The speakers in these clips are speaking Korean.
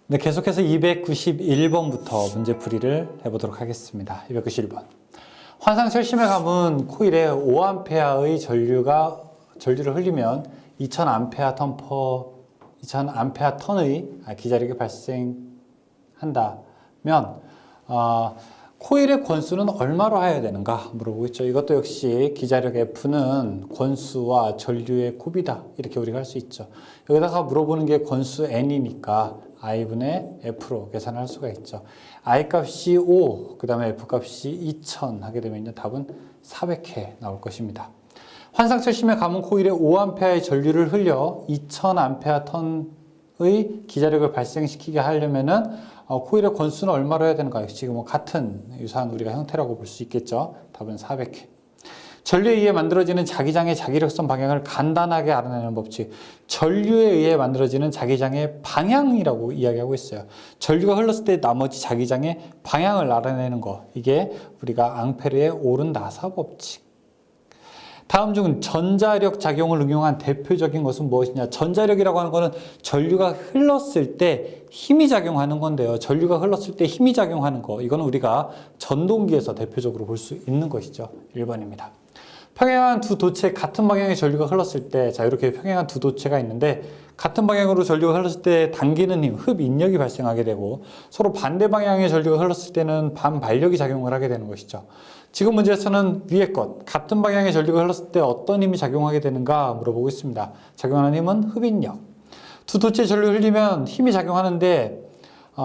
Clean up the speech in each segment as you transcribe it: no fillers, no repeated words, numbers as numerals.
네, 계속해서 291번부터 문제풀이를 해보도록 하겠습니다. 291번. 환상 철심의 감은 코일에 5A의 전류를 흘리면 2000A 턴의 기자력이 발생한다면 코일의 권수는 얼마로 해야 되는가 물어보고 있죠. 이것도 역시 기자력 F는 권수와 전류의 곱이다. 이렇게 우리가 할 수 있죠. 여기다가 물어보는 게 권수 N이니까 I분의 F로 계산할 수가 있죠. I 값이 5, 그 다음에 F 값이 2000 하게 되면 답은 400회 나올 것입니다. 환상철심의 감은 코일에 5A의 전류를 흘려 2000A 턴의 기자력을 발생시키게 하려면은 코일의 권수는 얼마로 해야 되는가? 지금 같은 유사한 우리가 형태라고 볼 수 있겠죠. 답은 400회. 전류에 의해 만들어지는 자기장의 자기력선 방향을 간단하게 알아내는 법칙. 전류에 의해 만들어지는 자기장의 방향이라고 이야기하고 있어요. 전류가 흘렀을 때 나머지 자기장의 방향을 알아내는 거. 이게 우리가 앙페르의 옳은 나사 법칙. 다음 중 전자력 작용을 응용한 대표적인 것은 무엇이냐? 전자력이라고 하는 것은 전류가 흘렀을 때 힘이 작용하는 건데요. 전류가 흘렀을 때 힘이 작용하는 거. 이거는 우리가 전동기에서 대표적으로 볼 수 있는 것이죠. 1번입니다. 평행한 두 도체 같은 방향의 전류가 흘렀을 때, 자, 이렇게 평행한 두 도체가 있는데, 같은 방향으로 전류가 흘렀을 때 당기는 힘, 흡인력이 발생하게 되고, 서로 반대 방향의 전류가 흘렀을 때는 반발력이 작용을 하게 되는 것이죠. 지금 문제에서는 위의 것, 같은 방향의 전류가 흘렀을 때 어떤 힘이 작용하게 되는가 물어보고 있습니다. 작용하는 힘은 흡인력. 두 도체의 전류를 흘리면 힘이 작용하는데,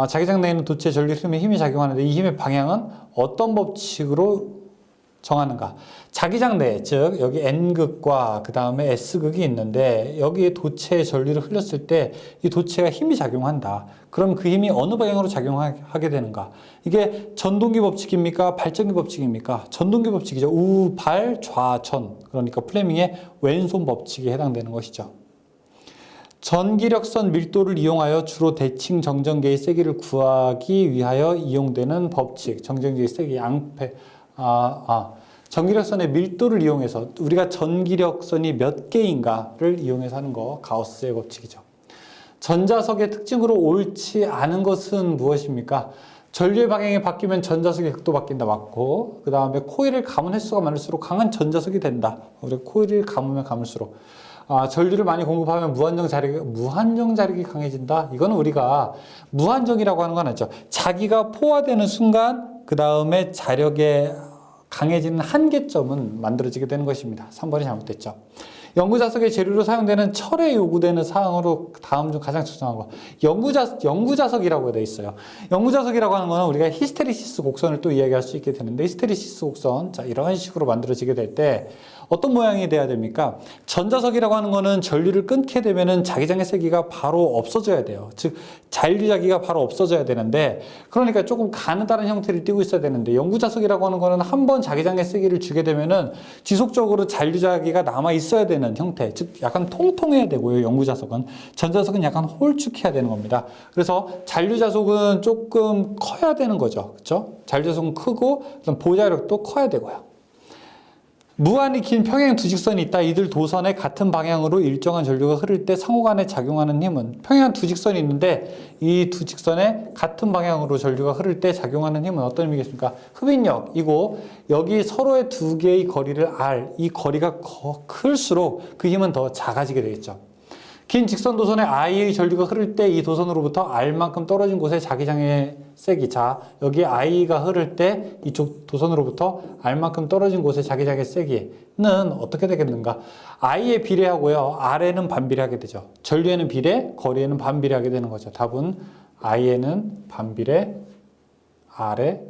자기장 내에 있는 도체의 전류를 흘리면 힘이 작용하는데, 이 힘의 방향은 어떤 법칙으로 정하는가? 자기장 내, 즉 여기 N극과 그 다음에 S극이 있는데 여기에 도체의 전류를 흘렸을 때 이 도체가 힘이 작용한다. 그럼 그 힘이 어느 방향으로 작용하게 되는가? 이게 전동기 법칙입니까? 발전기 법칙입니까? 전동기 법칙이죠. 우발 좌전. 그러니까 플레밍의 왼손 법칙에 해당되는 것이죠. 전기력선 밀도를 이용하여 주로 대칭 정전계의 세기를 구하기 위하여 이용되는 법칙. 정전계의 세기, 전기력선의 밀도를 이용해서 우리가 전기력선이 몇 개인가를 이용해서 하는 거 가우스의 법칙이죠. 전자석의 특징으로 옳지 않은 것은 무엇입니까? 전류의 방향이 바뀌면 전자석의 극도 바뀐다. 맞고, 그 다음에 코일을 감은 횟수가 많을수록 강한 전자석이 된다. 우리가 코일을 감으면 감을수록 전류를 많이 공급하면 무한정 자력이 강해진다. 이거는 우리가 무한정이라고 하는 건 아니죠. 자기가 포화되는 순간 그 다음에 자력의 강해지는 한계점은 만들어지게 되는 것입니다. 3번이 잘못됐죠. 연구자석의 재료로 사용되는 철에 요구되는 사항으로 다음 중 가장 적정한 거. 연구자석이라고 되어 있어요. 연구자석이라고 하는 거는 우리가 히스테리시스 곡선을 또 이야기할 수 있게 되는데, 히스테리시스 곡선, 자, 이런 식으로 만들어지게 될 때 어떤 모양이 돼야 됩니까? 전자석이라고 하는 거는 전류를 끊게 되면은 자기장의 세기가 바로 없어져야 돼요. 즉, 잔류자기가 바로 없어져야 되는데, 그러니까 조금 가느다란 형태를 띠고 있어야 되는데, 연구자석이라고 하는 거는 한번 자기장의 세기를 주게 되면은 지속적으로 잔류자기가 남아 있어야 되는 형태, 즉 약간 통통해야 되고요. 연구자석은. 전자석은 약간 홀쭉해야 되는 겁니다. 그래서 잔류자석은 조금 커야 되는 거죠. 그렇죠? 잔류자석은 크고 보좌력도 커야 되고요. 무한히 긴 평행 두 직선이 있다. 이들 도선의 같은 방향으로 일정한 전류가 흐를 때 상호간에 작용하는 힘은, 평행한 두 직선이 있는데 이 두 직선의 같은 방향으로 전류가 흐를 때 작용하는 힘은 어떤 의미겠습니까? 흡인력이고, 여기 서로의 두 개의 거리를 R, 이 거리가 클수록 그 힘은 더 작아지게 되겠죠. 긴 직선 도선에 I의 전류가 흐를 때 이 도선으로부터 R만큼 떨어진 곳에 자기장의 세기, 자, 여기 I가 흐를 때 이쪽 도선으로부터 R만큼 떨어진 곳에 자기장의 세기는 어떻게 되겠는가? I에 비례하고요, R에는 반비례하게 되죠. 전류에는 비례, 거리에는 반비례하게 되는 거죠. 답은 I에는 반비례, R에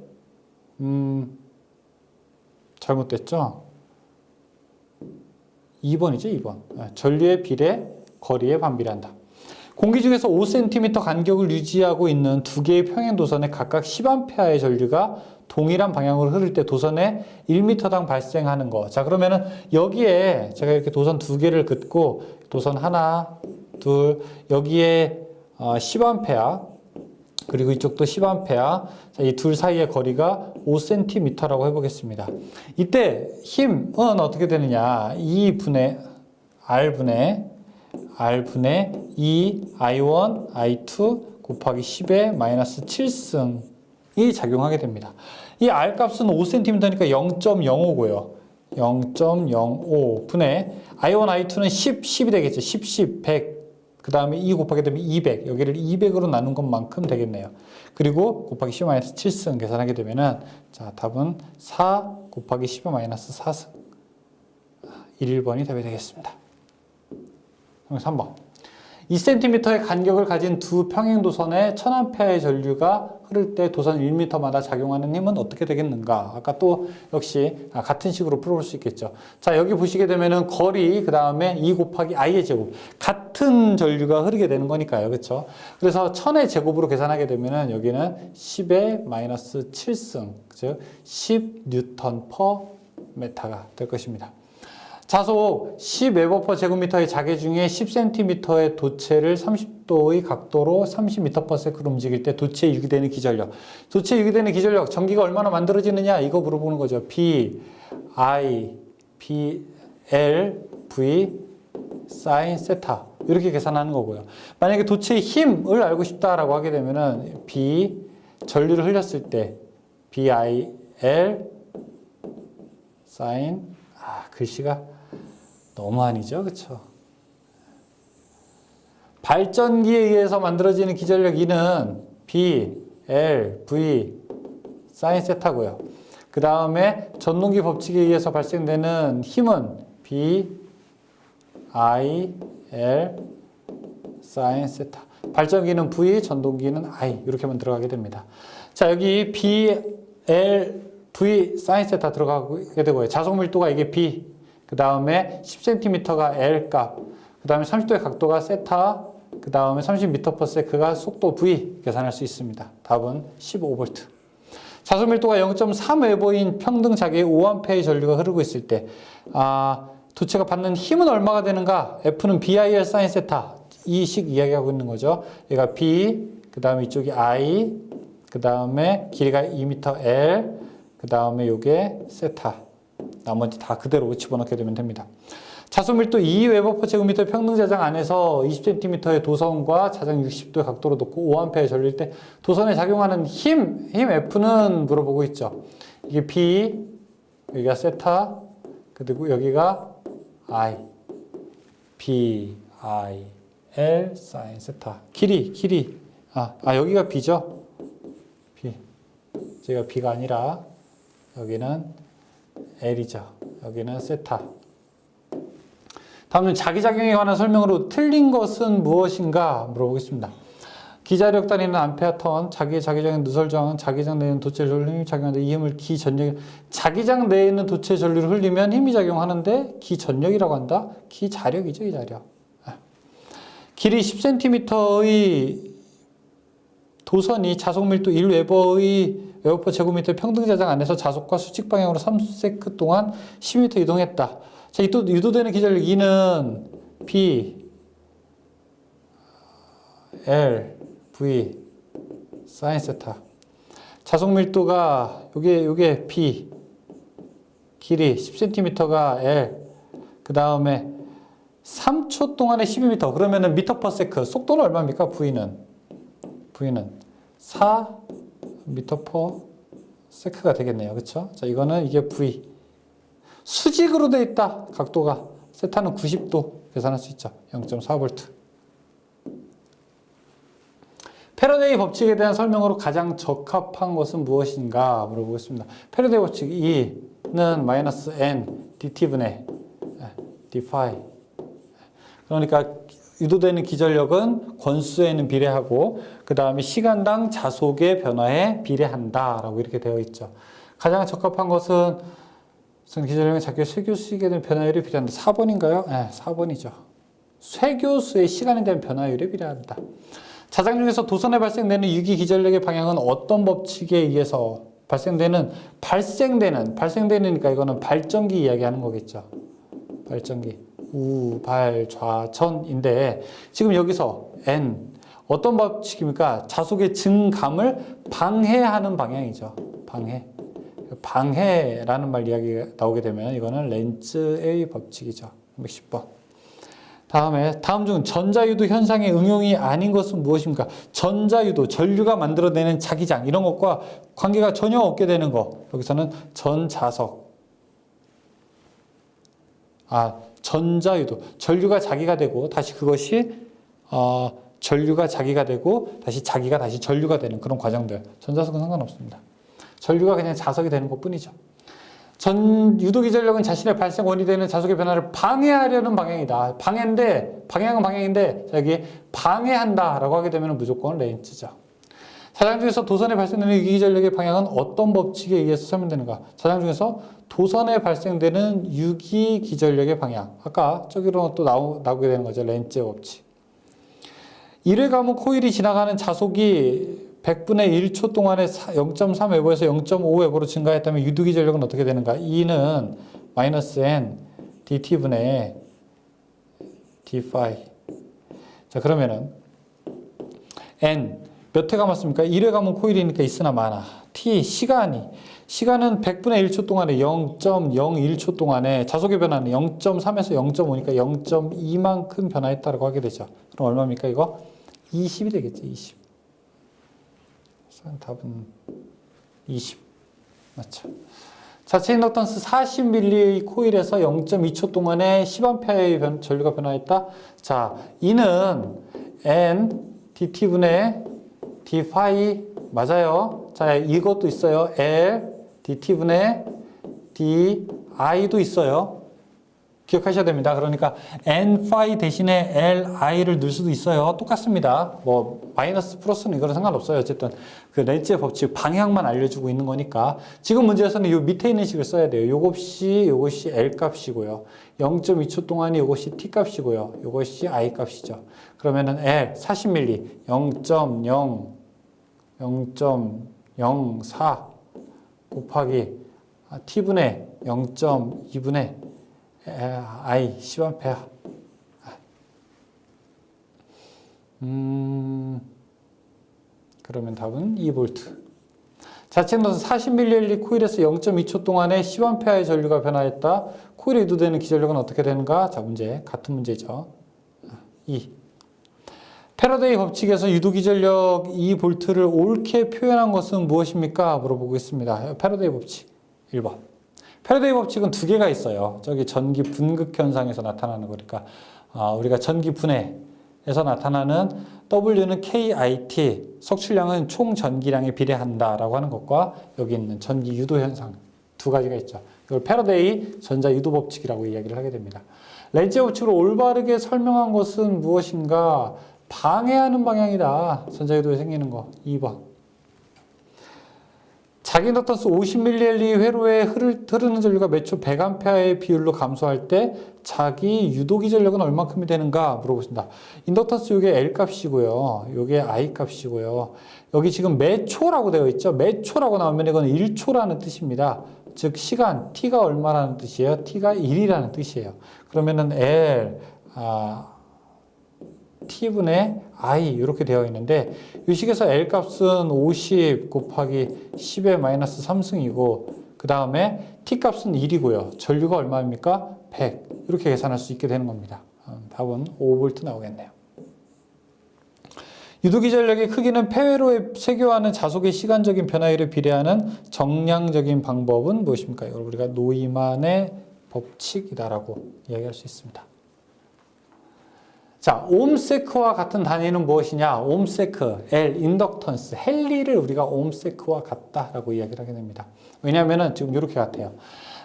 잘못됐죠? 2번이죠, 2번. 전류의 비례, 거리에 반비례한다. 공기 중에서 5cm 간격을 유지하고 있는 두 개의 평행 도선에 각각 10A의 전류가 동일한 방향으로 흐를 때 도선에 1m당 발생하는 거. 자, 그러면은 여기에 제가 이렇게 도선 두 개를 긋고 도선 하나, 둘, 여기에 10A, 그리고 이쪽도 10A. 이 둘 사이의 거리가 5cm라고 해보겠습니다. 이때 힘은 어떻게 되느냐? R분의 2 I1, I2 곱하기 10의 마이너스 7승이 작용하게 됩니다. 이 R 값은 5cm니까 0.05고요. 0.05 분의 I1, I2는 10, 10이 되겠죠. 10, 10, 100. 그 다음에 2 곱하게 되면 200. 여기를 200으로 나눈 것만큼 되겠네요. 그리고 곱하기 10-7승 계산하게 되면은, 자, 답은 4 곱하기 10-4승. 1번이 답이 되겠습니다. 3번. 2cm의 간격을 가진 두 평행도선에 1000A의 전류가 흐를 때 도선 1m마다 작용하는 힘은 어떻게 되겠는가? 아까 또 역시 같은 식으로 풀어볼 수 있겠죠. 자, 여기 보시게 되면은 거리, 그 다음에 2 곱하기 i의 제곱. 같은 전류가 흐르게 되는 거니까요. 그렇죠? 그래서 1000의 제곱으로 계산하게 되면은 여기는 10의 마이너스 7승, 즉 10N per m가 될 것입니다. 자속 10웨버 제곱미터의 자개 중에 10cm의 도체를 30도의 각도로 30m/s로 움직일 때 도체에 유기되는 기전력. 도체에 유기되는 기전력, 전기가 얼마나 만들어지느냐 이거 물어보는 거죠. B, I, B, L, V, sin 세타 이렇게 계산하는 거고요. 만약에 도체의 힘을 알고 싶다라고 하게 되면은 B, 전류를 흘렸을 때 B, I, L, sin, 글씨가 너무 아니죠, 그렇죠? 발전기에 의해서 만들어지는 기전력 E는 B, L, V, sin 세타고요. 그 다음에 전동기 법칙에 의해서 발생되는 힘은 B, I, L, sin 세타. 발전기는 V, 전동기는 I 이렇게만 들어가게 됩니다. 자, 여기 B, L, V, sin 세타 들어가게 되고요. 자속 밀도가 이게 B, 그 다음에 10cm가 L 값, 그 다음에 30도의 각도가 세타, 그 다음에 30m/s가 속도 V 계산할 수 있습니다. 답은 15V. 자속 밀도가 0.3웨버인 평등 자개의 5A의 전류가 흐르고 있을 때, 도체가 받는 힘은 얼마가 되는가? F는 BIL sin 세타. 이 식 이야기하고 있는 거죠. 얘가 B, 그 다음에 이쪽이 I, 그 다음에 길이가 2m L, 그 다음에 요게 세타. 나머지 다 그대로 집어넣게 되면 됩니다. 자소밀도 2웨버/제곱미터 평등 자장 안에서 20cm의 도선과 자장 60도의 각도로 놓고 5A의 전류일 때 도선에 작용하는 힘 F는 물어보고 있죠. 이게 B, 여기가 세타, 그리고 여기가 I, B, I, L, sin 세타. 길이. 여기가 B죠? B. 제가 B가 아니라 여기는 L이죠. 여기는 세타. 다음은 자기작용에 관한 설명으로 틀린 것은 무엇인가 물어보겠습니다. 기자력 단위는 암페어 턴, 자기장의 누설 저항은 자기장 내에 있는 도체 전류 힘이 작용하는데 이 힘을 기전력, 자기장 내에 있는 도체 전류를 흘리면 힘이 작용하는데 기전력이라고 한다? 기자력이죠, 기자력. 길이 10cm의 도선이 자속 밀도 1웨버의 웨버/제곱미터 평등 자장 안에서 자속과 수직 방향으로 3세크 동안 10m 이동했다. 자, 또 유도되는 기전력 E는 B, L, V, sin 세타. 자속 밀도가 요게 B, 길이 10cm가 L, 그 다음에 3초 동안에 12m. 그러면은 m/s. 속도는 얼마입니까? V는 4m/s가 되겠네요. 그렇죠? 자, 이거는 이게 V. 수직으로 되어 있다. 각도가. 세타는 90도 계산할 수 있죠. 0.4V. 패러데이 법칙에 대한 설명으로 가장 적합한 것은 무엇인가 물어보겠습니다. 패러데이 법칙 E는 마이너스 N dt분의 d파이. 그러니까 유도되는 기전력은 권수에는 비례하고 그 다음에 시간당 자속의 변화에 비례한다 라고 이렇게 되어 있죠. 가장 적합한 것은 기전력은 자기의 쇠교수에 대한 변화율에 비례한다. 4번인가요? 네, 4번이죠. 쇠교수의 시간에 대한 변화율에 비례한다. 자장 중에서 도선에 발생되는 유기 기전력의 방향은 어떤 법칙에 의해서 발생되니까 이거는 발전기 이야기하는 거겠죠. 발전기. 우발좌천인데 지금 여기서 N 어떤 법칙입니까? 자속의 증감을 방해하는 방향이죠. 방해라는 말 이야기가 나오게 되면 이거는 렌츠의 법칙이죠. 110번. 다음 중 전자유도 현상의 응용이 아닌 것은 무엇입니까? 전자유도, 전류가 만들어내는 자기장 이런 것과 관계가 전혀 없게 되는 거. 여기서는 전자석. 전자유도, 전류가 자기가 되고 다시 그것이 전류가 자기가 되고 다시 자기가 다시 전류가 되는 그런 과정들. 전자석은 상관없습니다. 전류가 그냥 자석이 되는 것뿐이죠. 유도기전력은 자신의 발생 원인이 되는 자석의 변화를 방해하려는 방향이다. 방향은 방향인데 여기 방해한다라고 하게 되면 무조건 렌츠죠. 자장 중에서 도선에 발생되는 유기기전력의 방향은 어떤 법칙에 의해서 설명되는가? 자장 중에서 도선에 발생되는 유기기전력의 방향. 아까 저기로 또 나오게 되는 거죠. 렌츠의 법칙. 1회 가문 코일이 지나가는 자속이 100분의 1초 동안에 0.3웨버에서 0.5웨버로 증가했다면 유도기전력은 어떻게 되는가? E는 마이너스 n dt분의 d phi. 자, 그러면은 n 몇 회 감았습니까? 1회 감은 코일이니까 있으나 마나. t 시간은 100분의 1초 동안에 0.01초 동안에 자속의 변화는 0.3에서 0.5니까 0.2만큼 변화했다고 하게 되죠. 그럼 얼마입니까? 이거 20이 되겠죠. 20. 답은 20. 맞죠? 자체 인덕턴스 40ml의 코일에서 0.2초 동안에 10A의 전류가 변화했다. 자, 이는 N dt분의 d phi 맞아요. 자, 이것도 있어요. L dt분의 d i도 있어요. 기억하셔야 됩니다. 그러니까 n phi 대신에 l i를 넣을 수도 있어요. 똑같습니다. 뭐 마이너스 플러스는 이거는 상관없어요. 어쨌든 그 렌츠의 법칙 방향만 알려주고 있는 거니까 지금 문제에서는 이 밑에 있는 식을 써야 돼요. 요것이 l 값이고요. 0.2초 동안이 요것이 t 값이고요. 요것이 i 값이죠. 그러면은 l 40ml 0.04 곱하기 t분의 0.2분의 I 10A. 그러면 답은 2V. 자체 인덕턴스 40ml 코일에서 0.2초 동안에 10A의 전류가 변화했다. 코일에 유도되는 기전력은 어떻게 되는가? 자, 같은 문제죠. 2. 패러데이 법칙에서 유도기전력 2V를 옳게 표현한 것은 무엇입니까? 물어보고 있습니다. 패러데이 법칙 1번. 패러데이 법칙은 두 개가 있어요. 저기 전기 분극 현상에서 나타나는 거니까 우리가 전기 분해에서 나타나는 W는 KIT, 석출량은 총 전기량에 비례한다라고 하는 것과 여기 있는 전기 유도 현상 두 가지가 있죠. 이걸 패러데이 전자 유도 법칙이라고 이야기를 하게 됩니다. 렌츠의 법칙으로 올바르게 설명한 것은 무엇인가? 방해하는 방향이다. 전자 유도에 생기는 거. 2번. 자기 인덕턴스 50ml 회로에 흐르는 전류가 매초 100A의 비율로 감소할 때 자기 유도기전력은 얼마큼이 되는가 물어보고 있습니다. 인덕턴스 요게 L 값이고요. 요게 I 값이고요. 여기 지금 매초라고 되어 있죠. 매초라고 나오면 이건 1초라는 뜻입니다. 즉 시간 T가 얼마라는 뜻이에요? T가 1이라는 뜻이에요. 그러면은 L T분의 I 이렇게 되어 있는데 이 식에서 L 값은 50 곱하기 10의 마이너스 3승이고 그 다음에 T 값은 1이고요. 전류가 얼마입니까? 100 이렇게 계산할 수 있게 되는 겁니다. 답은 5V 나오겠네요. 유도기전력의 크기는 폐회로에 체교하는 자속의 시간적인 변화율에 비례하는 정량적인 방법은 무엇입니까? 이걸 우리가 노이만의 법칙이다라고 이야기할 수 있습니다. 자, 옴세크와 같은 단위는 무엇이냐? 옴세크, L, 인덕턴스, 헨리를 우리가 옴세크와 같다라고 이야기를 하게 됩니다. 왜냐하면 지금 이렇게 같아요.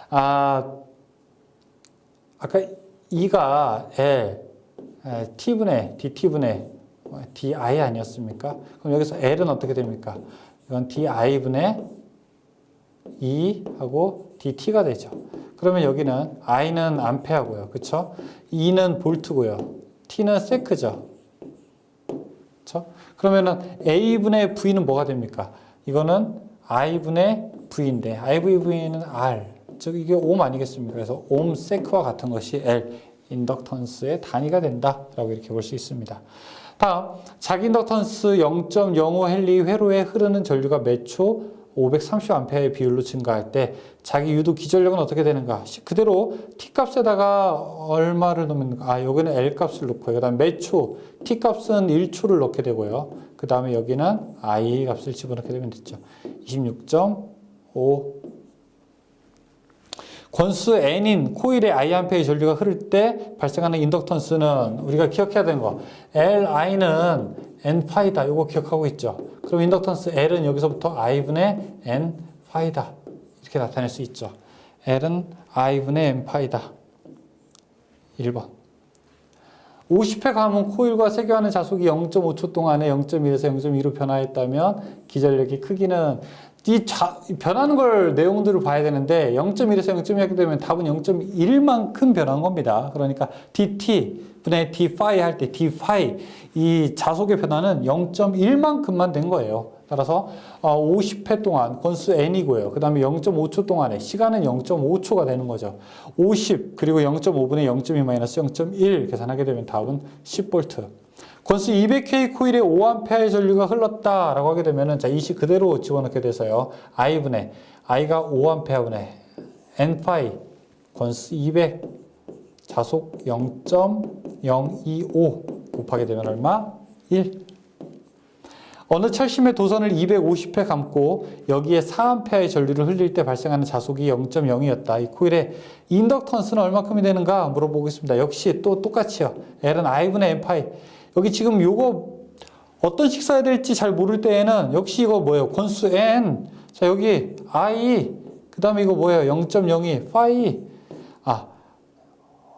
아까 E가 L, T분의, DT분의 DI 아니었습니까? 그럼 여기서 L은 어떻게 됩니까? 이건 DI분의 E하고 DT가 되죠. 그러면 여기는 I는 암페어고요. 그쵸? E는 볼트고요. T는 세크죠. 그렇죠? 그러면은 A분의 V는 뭐가 됩니까? 이거는 I분의 V인데 IVV는 R. 즉 이게 옴 아니겠습니까? 그래서 옴 세크와 같은 것이 L 인덕턴스의 단위가 된다라고 이렇게 볼 수 있습니다. 다음 자기 인덕턴스 0.05 헨리 회로에 흐르는 전류가 몇 초 530A의 비율로 증가할 때 자기 유도 기전력은 어떻게 되는가? 그대로 T값에다가 얼마를 넣으면, 여기는 L값을 넣고요. 그 다음에 몇 초? T값은 1초를 넣게 되고요. 그 다음에 여기는 I 값을 집어넣게 되면 됐죠. 26.5. 권수 N인 코일의 Iam페어의 전류가 흐를 때 발생하는 인덕턴스는 우리가 기억해야 되는 거. Li는 N파이다. 이거 기억하고 있죠. 그럼 인덕턴스 L은 여기서부터 I분의 N파이다. 이렇게 나타낼 수 있죠. L은 I분의 N파이다. 1번. 50회 가문 코일과 세교하는 자속이 0.5초 동안에 0.1에서 0.2로 변화했다면 기전력의 크기는 변하는 걸 내용들을 봐야 되는데 0.1에서 0.2 하게 되면 답은 0.1만큼 변한 겁니다. 그러니까 dt 분의 d파이 할 때 d파이 이 자속의 변화는 0.1만큼만 된 거예요. 따라서 50회 동안 권수 n이고요. 그 다음에 0.5초 동안에 시간은 0.5초가 되는 거죠. 50 그리고 0.5분의 0.2 마이너스 0.1 계산하게 되면 답은 10V. 권수 200K 코일에 5A의 전류가 흘렀다라고 하게 되면은 자, 이 식 그대로 집어넣게 돼서요. I분의 I가 5A분의 N파이 권수 200 자속 0.025 곱하게 되면 얼마? 1. 어느 철심의 도선을 250회 감고 여기에 4A의 전류를 흘릴 때 발생하는 자속이 0.0이었다. 이 코일의 인덕턴스는 얼마큼이 되는가 물어보고 있습니다. 역시 또 똑같이요. L은 I분의 N파이. 여기 지금 요거 어떤 식 써야 될지 잘 모를 때에는 역시 이거 뭐예요? 권수 N. 자, 여기 I. 그 다음에 이거 뭐예요? 0.02. 파이.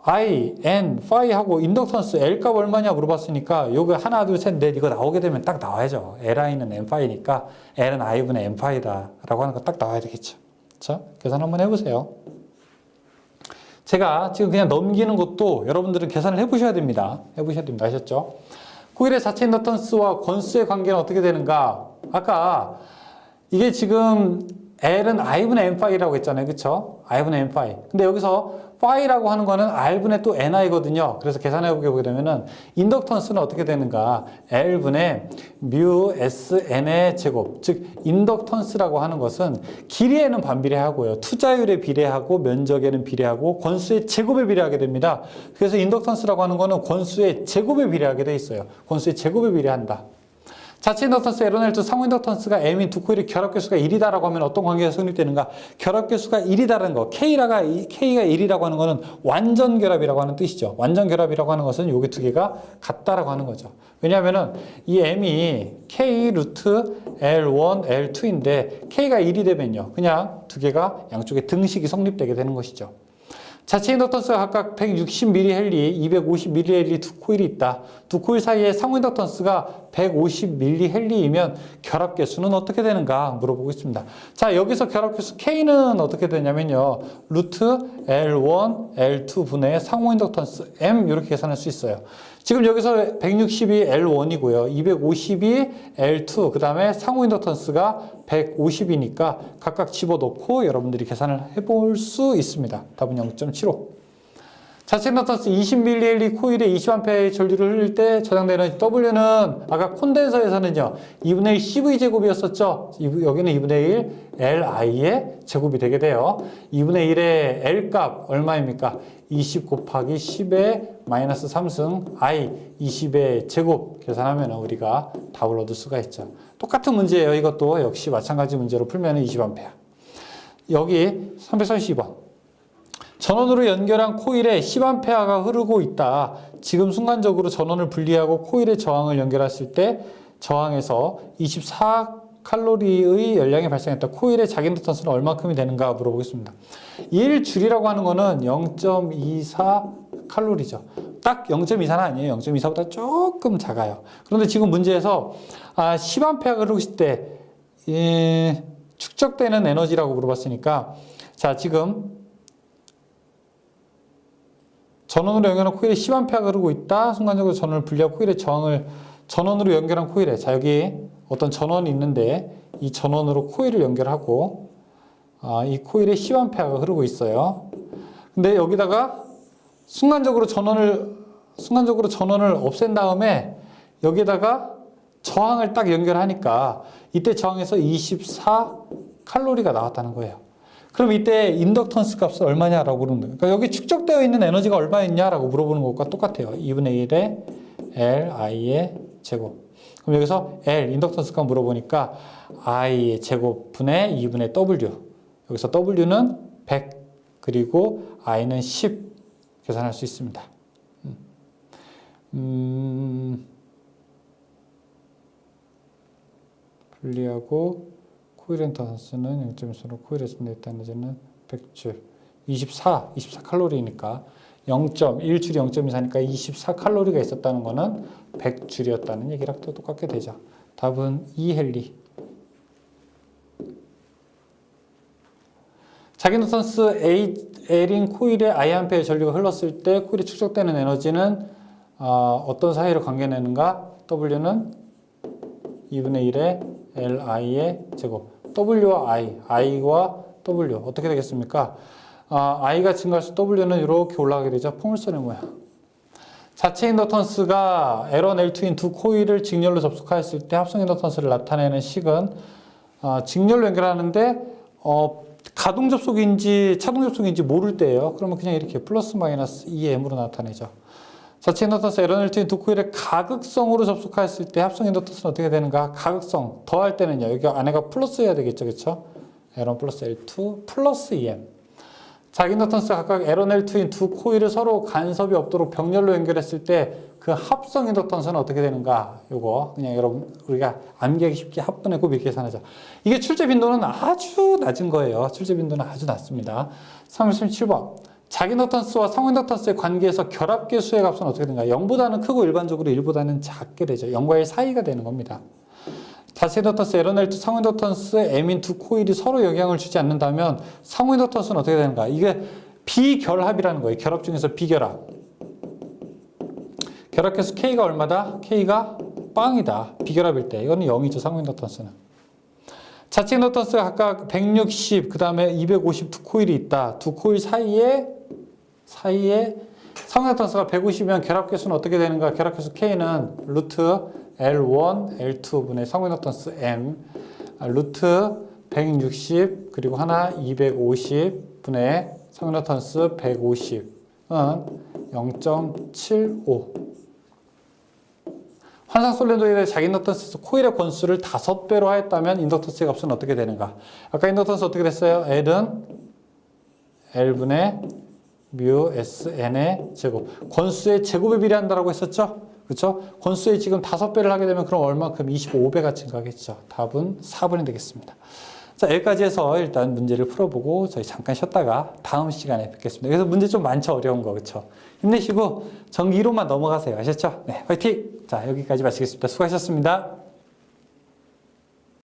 I, N, 파이 하고 인덕턴스 L 값 얼마냐 물어봤으니까 요거 하나, 둘, 셋, 넷 이거 나오게 되면 딱 나와야죠. Li는 N 파이니까 L은 I분의 N 파이다 라고 하는 거 딱 나와야 되겠죠. 자, 계산 한번 해보세요. 제가 지금 그냥 넘기는 것도 여러분들은 계산을 해보셔야 됩니다. 아셨죠? 코일의 자체 인덕턴스와 권수의 관계는 어떻게 되는가? 아까 이게 지금 L은 I분의 N파이라고 했잖아요. 그쵸? I분의 N파이. 근데 여기서 파이라고 하는 거는 R분의 또 NI거든요. 그래서 계산해 보게 되면은 인덕턴스는 어떻게 되는가? L분의 뮤 SN의 제곱. 즉 인덕턴스라고 하는 것은 길이에는 반비례하고요. 투자율에 비례하고 면적에는 비례하고 권수의 제곱에 비례하게 됩니다. 그래서 인덕턴스라고 하는 거는 권수의 제곱에 비례하게 돼 있어요. 권수의 제곱에 비례한다. 자체 인덕턴스 L1L2 상호 인덕턴스가 M인 두 코일의 결합계수가 1이다라고 하면 어떤 관계가 성립되는가? 결합계수가 1이다라는 거. K가 1이라고 하는 거는 완전 결합이라고 하는 뜻이죠. 완전 결합이라고 하는 것은 여기 두 개가 같다라고 하는 거죠. 왜냐하면은 이 M이 K 루트 L1, L2인데 K가 1이 되면요. 그냥 두 개가 양쪽에 등식이 성립되게 되는 것이죠. 자체 인덕턴스가 각각 160mH, 250mH 두 코일이 있다. 두 코일 사이에 상호 인덕턴스가 150mH이면 결합계수는 어떻게 되는가 물어보고 있습니다. 자, 여기서 결합계수 K는 어떻게 되냐면요. 루트 L1, L2 분의 상호 인덕턴스 M 이렇게 계산할 수 있어요. 지금 여기서 160이 L1이고요. 250이 L2, 그 다음에 상호 인덕턴스가 150이니까 각각 집어넣고 여러분들이 계산을 해볼 수 있습니다. 답은 0.75. 자체 인덕턴스 20mH 코일에 20A의 전류를 흘릴 때 저장되는 W는 아까 콘덴서에서는요. 2분의 1 CV제곱이었었죠. 여기는 2분의 1 LI의 제곱이 되게 돼요. 2분의 1의 L값 얼마입니까? 20 곱하기 10의 마이너스 3승 I 20의 제곱 계산하면 우리가 답을 얻을 수가 있죠. 똑같은 문제예요. 이것도 역시 마찬가지 문제로 풀면 20A. 여기 332번. 전원으로 연결한 코일에 10A가 흐르고 있다. 지금 순간적으로 전원을 분리하고 코일의 저항을 연결했을 때 저항에서 24칼로리의 열량이 발생했다. 코일의 자기 인덕턴스는 얼마큼이 되는가 물어보겠습니다. 1줄이라고 하는 거는 0.24칼로리죠. 딱 0.24는 아니에요. 0.24보다 조금 작아요. 그런데 지금 문제에서 10A가 흐르고 있을 때 축적되는 에너지라고 물어봤으니까 자, 지금 전원으로 연결한 코일에 10A가 흐르고 있다. 순간적으로 전원을 분리하고 코일의 저항을 전원으로 연결한 코일에 자, 여기 어떤 전원이 있는데 이 전원으로 코일을 연결하고 이 코일에 10A가 흐르고 있어요. 근데 여기다가 순간적으로 전원을 없앤 다음에 여기다가 저항을 딱 연결하니까 이때 저항에서 24 칼로리가 나왔다는 거예요. 그럼 이때 인덕턴스 값은 얼마냐라고 물어보는 거예요. 그러니까 여기 축적되어 있는 에너지가 얼마였냐라고 물어보는 것과 똑같아요. 2분의 1의 Li의 제곱. 그럼 여기서 L, 인덕턴스 값 물어보니까 I의 제곱분의 2분의 W. 여기서 W는 100, 그리고 I는 10 계산할 수 있습니다. 분리하고 코일 인덕턴스는 0.1로 코일에서 냈다는 에너지는 100줄. 24 칼로리니까 1줄이 0.24니까 24 칼로리가 있었다는 거는 100줄이었다는 얘기랑 또 똑같게 되죠. 답은 2헨리. 자기노턴스 L인 코일에 I암페어 전류가 흘렀을 때 코일에 축적되는 에너지는 어떤 사이로 관계내는가? W는 2분의 1의 Li의 제곱. W와 I와 W 어떻게 되겠습니까? I가 증가할수록 W는 이렇게 올라가게 되죠. 포물선의 모양. 자체 인덕턴스가 L1, L2인 두 코일을 직렬로 접속하였을 때 합성 인덕턴스를 나타내는 식은 직렬로 연결하는데 가동 접속인지 차동 접속인지 모를 때예요. 그러면 그냥 이렇게 플러스 마이너스 2M으로 나타내죠. 자체 인덕턴스 L1, L2인 두 코일을 가극성으로 접속하였을 때 합성 인덕턴스는 어떻게 되는가? 가극성 더할 때는요. 여기 안에가 플러스여야 되겠죠. 그렇죠? L1 플러스 L2 플러스 2M. 자기 인덕턴스가 각각 L1, L2인 두 코일을 서로 간섭이 없도록 병렬로 연결했을 때 그 합성 인덕턴스는 어떻게 되는가? 요거 그냥 여러분 우리가 암기하기 쉽게 합분의 곱 이렇게 계산하죠. 이게 출제 빈도는 아주 낮은 거예요. 출제 빈도는 아주 낮습니다. 37번. 자기 인덕턴스와 상호 인덕턴스의 관계에서 결합계수의 값은 어떻게 되는가? 0보다는 크고 일반적으로 1보다는 작게 되죠. 0과 1 사이가 되는 겁니다. 자체 인덕턴스 L1, L2, 상호 인덕턴스 M인 두 코일이 서로 영향을 주지 않는다면 상호 인덕턴스는 어떻게 되는가? 이게 비결합이라는 거예요. 결합 중에서 비결합. 결합계수 K가 얼마다? K가 빵이다. 비결합일 때. 이거는 0이죠. 상호 인덕턴스는. 자체 인덕턴스가 각각 160, 그 다음에 250 두 코일이 있다. 두 코일 사이에 상호 인덕턴스가 150이면 결합계수는 어떻게 되는가? 결합계수 K는 루트 L1, L2분의 상호 인덕턴스 M, 루트 160, 그리고 하나 250분의 상호 인덕턴스 150은 0.75. 환상 솔enoid의 자기 인덕턴스에서 코일의 권수를 5배로 하였다면 인덕턴스의 값은 어떻게 되는가? 아까 인덕턴스 어떻게 됐어요? L은 L분의 뮤 SN의 제곱. 권수의 제곱에 비례한다라고 했었죠? 그렇죠? 권수의 지금 5배를 하게 되면 그럼 얼마큼? 25배가 증가하겠죠. 답은 4번이 되겠습니다. 자, 여기까지 해서 일단 문제를 풀어보고 저희 잠깐 쉬었다가 다음 시간에 뵙겠습니다. 그래서 문제 좀 많죠? 어려운 거. 그렇죠? 힘내시고 전기 1호만 넘어가세요. 아셨죠? 네, 화이팅! 자, 여기까지 마치겠습니다. 수고하셨습니다.